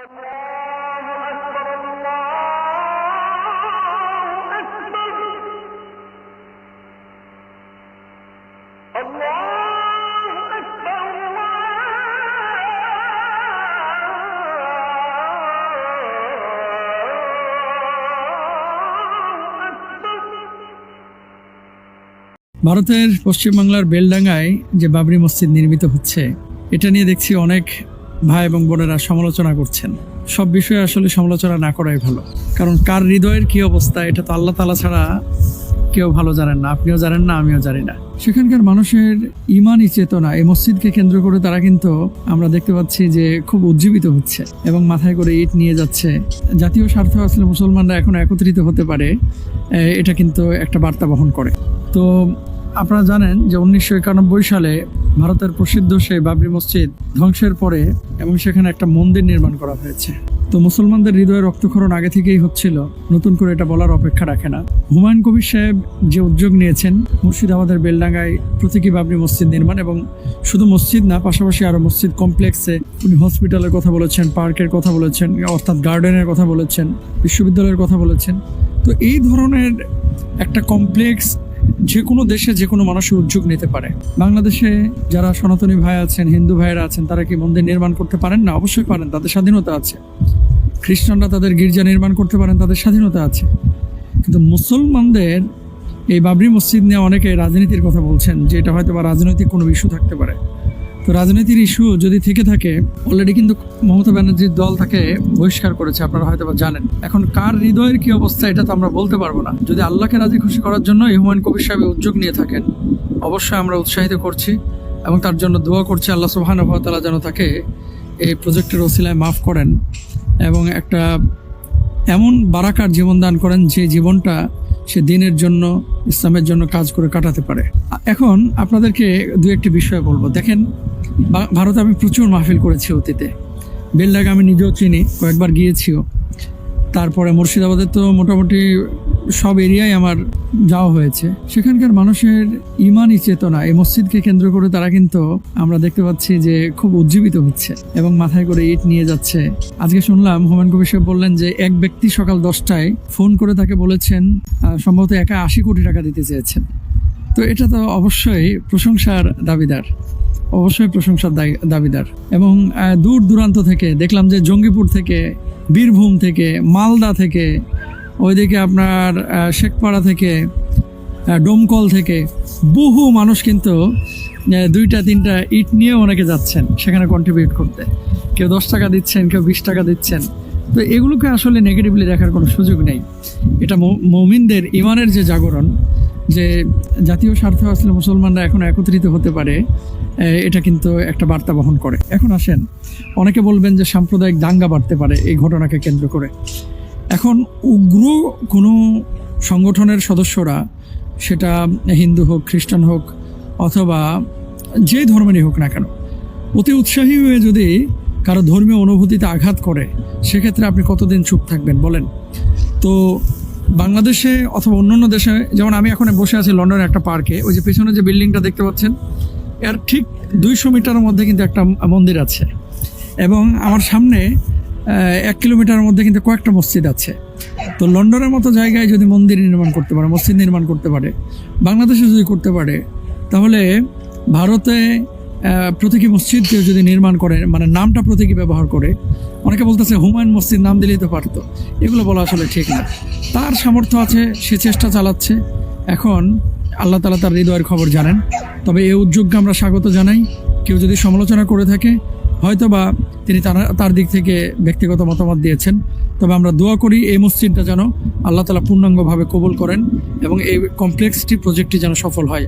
ভারতের পশ্চিমবাংলার বেলডাঙ্গায় যে বাবরি মসজিদ নির্মিত হচ্ছে, এটা নিয়ে দেখছি অনেক ভাই এবং বোনেরা সমালোচনা করছেন। সব বিষয়ে আসলে সমালোচনা না করাই ভালো, কারণ কার হৃদয়ের কি অবস্থা এটা তো আল্লাহ তাআলা ছাড়া কেউ ভালো জানেন না, আপনিও জানেন না, আমিও জানি না। সেখানকার মানুষের ইমানি চেতনা এই মসজিদকে কেন্দ্র করে তারা কিন্তু আমরা দেখতে পাচ্ছি যে খুব উজ্জীবিত হচ্ছে এবং মাথায় করে ইট নিয়ে যাচ্ছে। জাতীয় স্বার্থ আসলে মুসলমানরা এখন একত্রিত হতে পারে, এটা কিন্তু একটা বার্তা বহন করে। তো আপনারা জানেন যে 1991 সালে ভারতের প্রসিদ্ধ সেই বাবরি মসজিদ ধ্বংসের পরে এবং সেখানে একটা মন্দির নির্মাণ করা হয়েছে। তো মুসলমানদের হৃদয়ে রক্তক্ষরণ আগে থেকেই হচ্ছিল, নতুন করে এটা বলার অপেক্ষা রাখে না। হুমায়ুন কবির সাহেব যে উদ্যোগ নিয়েছেন মুর্শিদাবাদের বেলডাঙ্গায় প্রতীকী বাবরি মসজিদ নির্মাণ, এবং শুধু মসজিদ না, পাশাপাশি আরো মসজিদ কমপ্লেক্সে উনি হসপিটালের কথা বলেছেন, পার্কের কথা বলেছেন, অর্থাৎ গার্ডেনের কথা বলেছেন, বিশ্ববিদ্যালয়ের কথা বলেছেন। তো এই ধরনের একটা কমপ্লেক্স যে কোনো দেশে যে কোনো মানুষের উদ্যোগ নিতে পারে। বাংলাদেশে যারা সনাতনী ভাই আছেন, হিন্দু ভাইয়েরা আছেন, তারা কি মন্দির নির্মাণ করতে পারেন না? অবশ্যই পারেন, তাদের স্বাধীনতা আছে। খ্রিস্টানরা তাদের গির্জা নির্মাণ করতে পারেন, তাদের স্বাধীনতা আছে। কিন্তু মুসলমানদের এই বাবরি মসজিদ নিয়ে অনেকে রাজনীতির কথা বলছেন যে এটা হয়তো বা রাজনৈতিক কোনো ইস্যু থাকতে পারে। তো রাজনীতির ইস্যু যদি থেকে থাকে, অলরেডি কিন্তু মমতা ব্যানার্জির দল তাকে বহিষ্কার করেছে, আপনারা হয়তো বা জানেন। এখন কার হৃদয়ের কি অবস্থা এটা তো আমরা বলতে পারবো না। যদি আল্লাহকে রাজি খুশি করার জন্য হুমায়ুন কবির সাহেব উদ্যোগ নিয়ে থাকেন, অবশ্যই আমরা উৎসাহিত করছি এবং তার জন্য দোয়া করছি আল্লাহ সুবহানাহু ওয়া তাআলা যেন তাকে এই প্রজেক্টের ওসিলায় মাফ করেন এবং একটা এমন বারাকার জীবন দান করেন যে জীবনটা সে দিনের জন্য, ইসলামের জন্য কাজ করে কাটাতে পারে। এখন আপনাদেরকে দু একটি বিষয় বলবো। দেখেন, ভারতে আমি প্রচুর মাহফিল করেছি অতীতে। বেলডাঙ্গা আমি নিজেও চিনি, কয়েকবার গিয়েছিও। তারপরে মুর্শিদাবাদে তো মোটামুটি সব এরিয়ায় আমার যাওয়া হয়েছে। সেখানকার মানুষের ইমানি চেতনা এই মসজিদকে কেন্দ্র করে তারা কিন্তু আমরা দেখতে পাচ্ছি যে খুব উজ্জীবিত হচ্ছে এবং মাথায় করে ইট নিয়ে যাচ্ছে। আজকে শুনলাম হুমায়ুন কবির সাহেব বললেন যে এক ব্যক্তি সকাল 10টায় ফোন করে তাকে বলেছেন সম্ভবত একা 80 কোটি টাকা দিতে চেয়েছেন। তো এটা তো অবশ্যই প্রশংসার দাবিদার, অবশ্যই প্রশংসার দাবিদার। এবং দূর দূরান্ত থেকে দেখলাম যে জঙ্গিপুর থেকে, বীরভূম থেকে, মালদা থেকে, ওইদিকে আপনার শেখপাড়া থেকে, ডোমকল থেকে বহু মানুষ কিন্তু 2-3টা ইট নিয়ে অনেকে যাচ্ছেন সেখানে কন্ট্রিবিউট করতে। কেউ 10 টাকা দিচ্ছেন, কেউ 20 টাকা দিচ্ছেন। তো এগুলোকে আসলে নেগেটিভলি দেখার কোনো সুযোগ নেই। এটা মুমিনদের ইমানের যে জাগরণ, যে জাতীয় স্বার্থ আসলে মুসলমানরা এখন একত্রিত হতে পারে, এটা কিন্তু একটা বার্তা বহন করে। এখন আসেন, অনেকে বলবেন যে সাম্প্রদায়িক দাঙ্গা বাড়তে পারে এই ঘটনাকে কেন্দ্র করে। এখন উগ্র কোনো সংগঠনের সদস্যরা, সেটা হিন্দু হোক, খ্রিস্টান হোক, অথবা যে ধর্মেরই হোক না কেন, অতি উৎসাহী হয়ে যদি কারো ধর্মীয় অনুভূতিতে আঘাত করে, সেক্ষেত্রে আপনি কতদিন চুপ থাকবেন বলেন? তো বাংলাদেশে অথবা অন্যান্য দেশে, যেমন আমি এখন বসে আছি লন্ডনের একটা পার্কে, ওই যে পেছনে যে বিল্ডিংটা দেখতে পাচ্ছেন, এর ঠিক 200 মিটারের মধ্যে কিন্তু একটা মন্দির আছে, এবং আমার সামনে 1 কিলোমিটারের মধ্যে কিন্তু কয়েকটা মসজিদ আছে। তো লন্ডনের মতো জায়গায় যদি মন্দির নির্মাণ করতে পারে, মসজিদ নির্মাণ করতে পারে, বাংলাদেশে যদি করতে পারে, তাহলে ভারতে প্রতীকী মসজিদ কেউ যদি নির্মাণ করে, মানে নামটা প্রতীকী ব্যবহার করে, অনেকে বলতেছে হুমায়ুন মসজিদ নাম দিলেই তো পারতো, এগুলো বলা আসলে ঠিক না। তার সামর্থ্য আছে, সে চেষ্টা চালাচ্ছে। এখন আল্লাহ তাআলা তার হৃদয়ের খবর জানেন। তবে এই উদ্যোগকে আমরা স্বাগত জানাই। কেউ যদি সমালোচনা করে থাকে, হয়তোবা তিনি তার দিক থেকে ব্যক্তিগত মতামত দিয়েছেন। তবে আমরা দোয়া করি এই মসজিদটা যেন আল্লাহ তাআলা পূর্ণাঙ্গভাবে কবুল করেন এবং এই কমপ্লেক্সটি, প্রজেক্টটি যেন সফল হয়।